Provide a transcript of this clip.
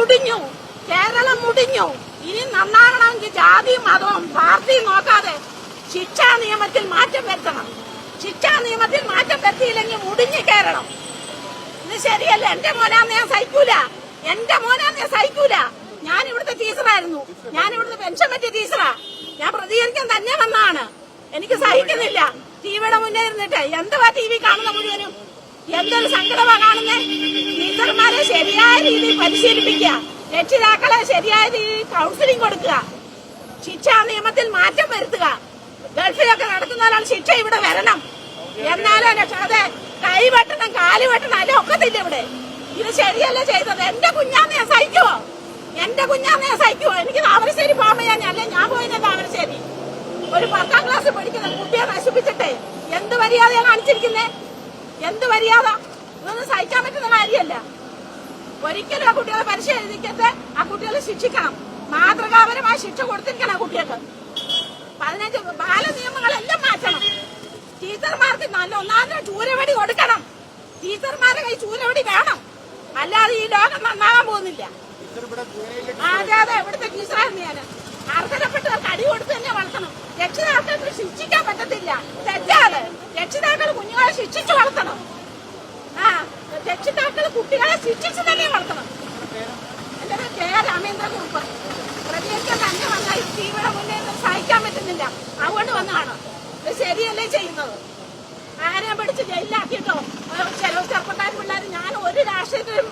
മുടിഞ്ഞു, കേരളം മുടിഞ്ഞു. ഇനി നന്നാകണമെങ്കിൽ ജാതിയും മതവും പാർട്ടിയും നോക്കാതെ ശിക്ഷാ നിയമത്തിൽ മാറ്റം വരുത്തണം. ശിക്ഷാ നിയമത്തിൽ മാറ്റം വരുത്തിയില്ലെങ്കിൽ മുടിഞ്ഞു കേരളം. ഇത് ശരിയല്ല. എന്റെ മോനാന്ന് ഞാൻ സഹിക്കൂല, എന്റെ മോനാന്ന് ഞാൻ സഹിക്കൂല. ഞാൻ ഇവിടുത്തെ ടീച്ചറായിരുന്നു, ഞാൻ ഇവിടുത്തെ പെൻഷൻ പറ്റിയ ടീച്ചറാ. ഞാൻ പ്രതികരിക്കാൻ തന്നെ വന്നതാണ്. എനിക്ക് സഹിക്കുന്നില്ല. ടിവിയുടെ മുന്നേ ഇരുന്നിട്ട് എന്തുവാ ടി വി കാണുന്ന മുഴുവനും? എന്തൊരു സങ്കടമാ കാണുന്നേ. ടീച്ചർമാരെ ശരിയായ രീതിയിൽ പരിശീലിപ്പിക്കുക, രക്ഷിതാക്കളെ ശരിയായ രീതിയിൽ കൗൺസിലിംഗ് കൊടുക്കുക, ശിക്ഷാ നിയമത്തിൽ മാറ്റം വരുത്തുക. ഗൾഫിലൊക്കെ നടക്കുന്ന ഒരാൾ ശിക്ഷ ഇവിടെ വരണം. എന്നാലും അതെ കൈ വെട്ടണം, കാല് വെട്ടണം, അല്ലെ ഒക്കത്തില്ല ഇവിടെ. ഇത് ശരിയല്ല ചെയ്തത്. എന്റെ കുഞ്ഞാന്ന് ഞാൻ സഹിക്കുവോ? എന്റെ കുഞ്ഞാന്ന് ഞാൻ സഹിക്കുവോ? എനിക്ക് താമരശ്ശേരി പോകുമ്പോ അല്ലെ ഞാൻ പോയത് താമരശ്ശേരി. ഒരു 10ാം ക്ലാസ് പഠിക്കുന്ന കുട്ടിയെ നശിപ്പിച്ചിട്ടേ എന്ത് മര്യാദയാണ് കാണിച്ചിരിക്കുന്നേ? എന്ത് മര്യാദ? ഇതൊന്നും സഹിക്കാൻ പറ്റുന്ന കാര്യമല്ല. ഒരിക്കലും ആ കുട്ടികളെ പരിശീലിക്കത്തെ ആ കുട്ടികളെ ശിക്ഷിക്കണം. മാതൃകാപരമായ ശിക്ഷ കൊടുത്തിരിക്കണം ആ കുട്ടികൾക്ക്. 15 ബാലനിയമങ്ങളെല്ലാം മാറ്റണം. ടീച്ചർമാർക്ക് നല്ല ഒന്നാമത് ചൂരവടി കൊടുക്കണം. ടീച്ചർമാരുടെ കൈ ചൂരവടി വേണം, അല്ലാതെ ഈ ലോകം നന്നാകാൻ പോകുന്നില്ല. അതെ അതെ, ഇവിടുത്തെ ടീച്ചറായിരുന്നു ഞാൻ. അർഹതപ്പെട്ടവർക്ക് അടി കൊടുത്ത് തന്നെ വളർത്തണം. രക്ഷിതാക്കൾക്ക് ശിക്ഷിക്കാൻ പറ്റത്തില്ല, തെറ്റാണ്. രക്ഷിതാക്കൾ കുഞ്ഞുങ്ങളെ ശിക്ഷിച്ചു വളർത്തണം. രക്ഷിതാക്കൾ കുട്ടികളെ ശിക്ഷിച്ച് തന്നെ വളർത്തണം. എന്റെ പേര് കെ രാമേന്ദ്രകുറുപ്പ്. പ്രതികരിക്കാൻ തന്നെ വന്നാൽ ടിവിയുടെ മുന്നേ സഹിക്കാൻ പറ്റുന്നില്ല, അതുകൊണ്ട് വന്നതാണ്. ഇത് ശരിയല്ലേ ചെയ്യുന്നത്? ആരെയും പിടിച്ച് ജയിലിലാക്കിയിട്ടോ ചെറുപ്പക്കാർ പിള്ളേർ ഞാൻ ഒരു രാഷ്ട്രീയത്തിലും